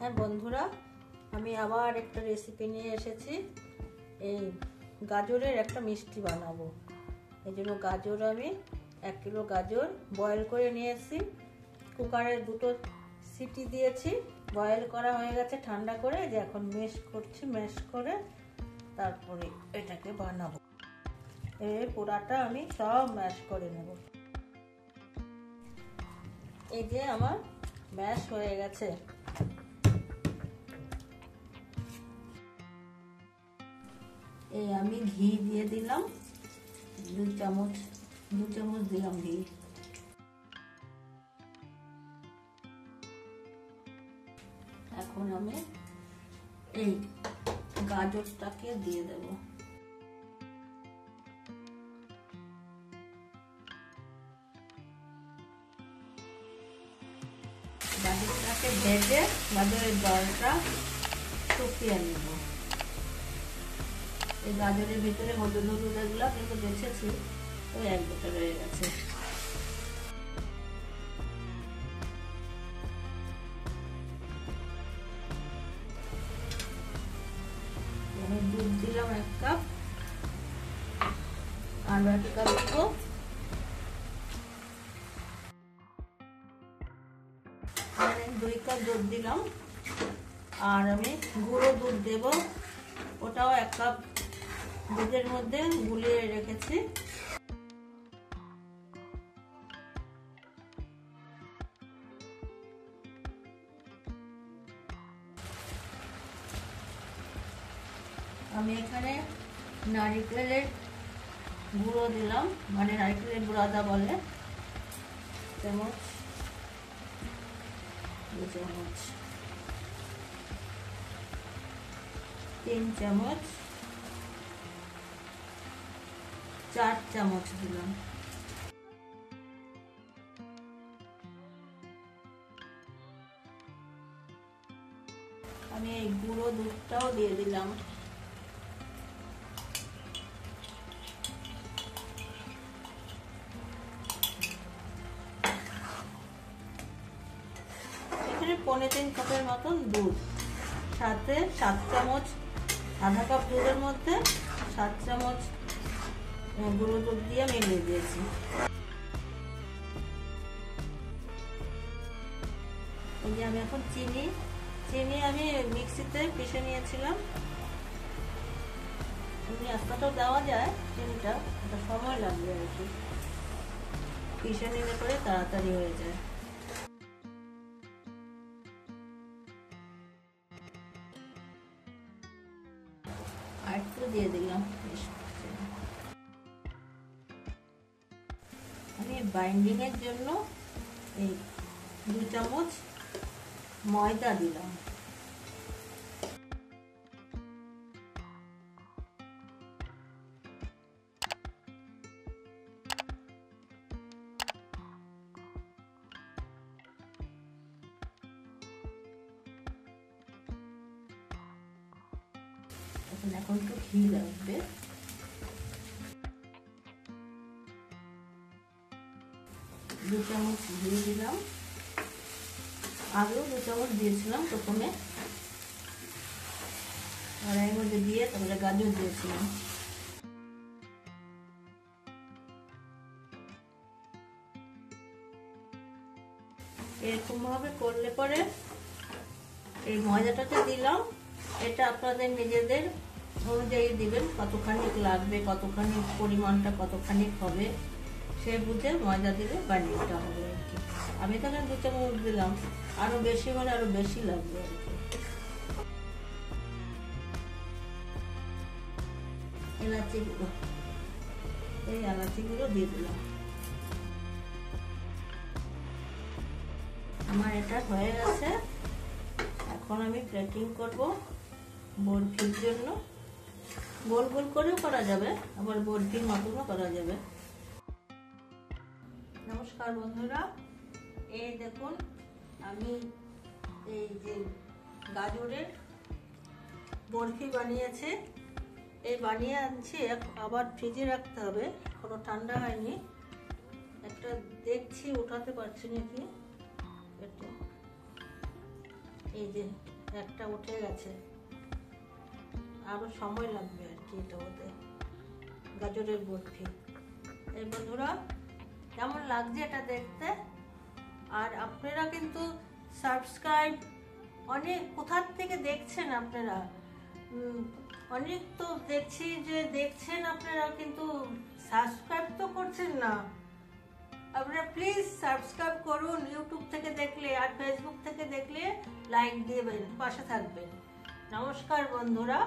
হ্যাঁ বন্ধুরা, আমি আবার একটা রেসিপি নিয়ে এসেছি। এই গাজরের একটা মিষ্টি বানাবো। এই জন্য গাজর আমি 1 কিলো গাজর বয়েল করে নিয়েছি। কুকারে 2টো সিটি দিয়েছি, বয়েল করা হয়ে গেছে ঠান্ডা করে। যে এখন ম্যাশ করছি, ম্যাশ করে তারপরে এটাকে বানাবো। এই পোড়াটা আমি সব ম্যাশ করে নেব। এই যে আমার ম্যাশ হয়ে গেছে। এই আমি ঘি দিয়ে দিলাম 2 চামচ দিলাম ঘি। এখন আমি এই গাজরটাকে দিয়ে দেব। গাজরটাকে ভেজে গাজরের জলটা শুকিয়ে নেব। এই গাজরের ভিতরে হলুদ এগুলো কিন্তু বেছেছি, ওই 1 বোতল রয়ে গেছে। আমি দুধ দিলাম 1 কাপ, আর 1 কাপ দিব মানে 2 কাপ দুধ দিলাম। আর আমি গুঁড়ো দুধ দেব, ওটাও 1 কাপ দুধের মধ্যে গুলিয়ে রেখেছি। আমি এখানে নারকেলের গুঁড়ো দিলাম, মানে নারকেলের বুরাদা বলে, চামচ 2 চামচ, 3 চামচ, 4 চামচ দিলাম। আমি এই গুঁড়ো দুধটাও দিয়ে দিলাম। এখানে 3.25 কাপের মতন দুধ, সাথে 7 চামচ, আধা কাপ দুধের মধ্যে 7 চামচ গুঁড়ো দুধ দিয়ে মিলিয়ে দিয়েছি। এই যে আমি এখন চিনি আমি মিক্সিতে পিষে নিয়েছিলাম। এমনি আস্তাটাও দেওয়া যায় চিনিটা, এটা সময় লাগবে আর কি, পিষে নিলে পরে তাড়াতাড়ি হয়ে যায়। আর একটু দিয়ে দিলাম। আমি বাইন্ডিং এর জন্য এই 2 চামচ ময়দা দিলাম। এখন একটু ঘি লাগবে। 2 চামচ ঘি দিলাম, আগেও 2 চামচ দিয়েছিলাম প্রথমে, আর এর মধ্যে দিয়ে তারপরে গাজর দিয়েছিলাম। এরকম ভাবে করলে পরে এই ময়দাটাতে দিলাম, এটা আপনাদের নিজেদের অনুযায়ী দিবেন, কতখানি লাগবে, কতখানি পরিমাণটা কতখানি হবে সে বুঝে ময়দা দিলে বানিয়েটা হবে আর কি। আমি তো 2 চামচ দিলাম, আরো বেশি হলে আরো বেশি লাগবে আর কি। এলাচি গুঁড়ো, এই এলাচি গুঁড়ো দিয়ে দিলাম। আমার এটা হয়ে গেছে। এখন আমি প্লেটিং করব বরফির জন্য। গোল গোল করেও করা যাবে, আবার বরফির মতনও করা যাবে। নমস্কার বন্ধুরা, এই দেখুন আমি এই যে গাজরের বরফি বানিয়েছি। এই বানিয়ে আনছি, আবার ফ্রিজে রাখতে হবে, এখনো ঠান্ডা হয়নি। একটা দেখছি উঠাতে পারছি নাকি, এটা এই যে একটা উঠে গেছে, আরো সময় লাগবে আর কি এটা হতে। গাজরের বরফি। এই বন্ধুরা, কেমন লাগছে এটা দেখতে? আর আপনারা কিন্তু সাবস্ক্রাইব, অনেক কোথার থেকে দেখছেন আপনারা, অনেক তো দেখছি যে দেখছেন আপনারা, কিন্তু সাবস্ক্রাইব তো করছেন না। আপনারা প্লিজ সাবস্ক্রাইব করুন ইউটিউব থেকে দেখলে, আর ফেসবুক থেকে দেখলে লাইক দেবেন, পাশে থাকবেন। নমস্কার বন্ধুরা।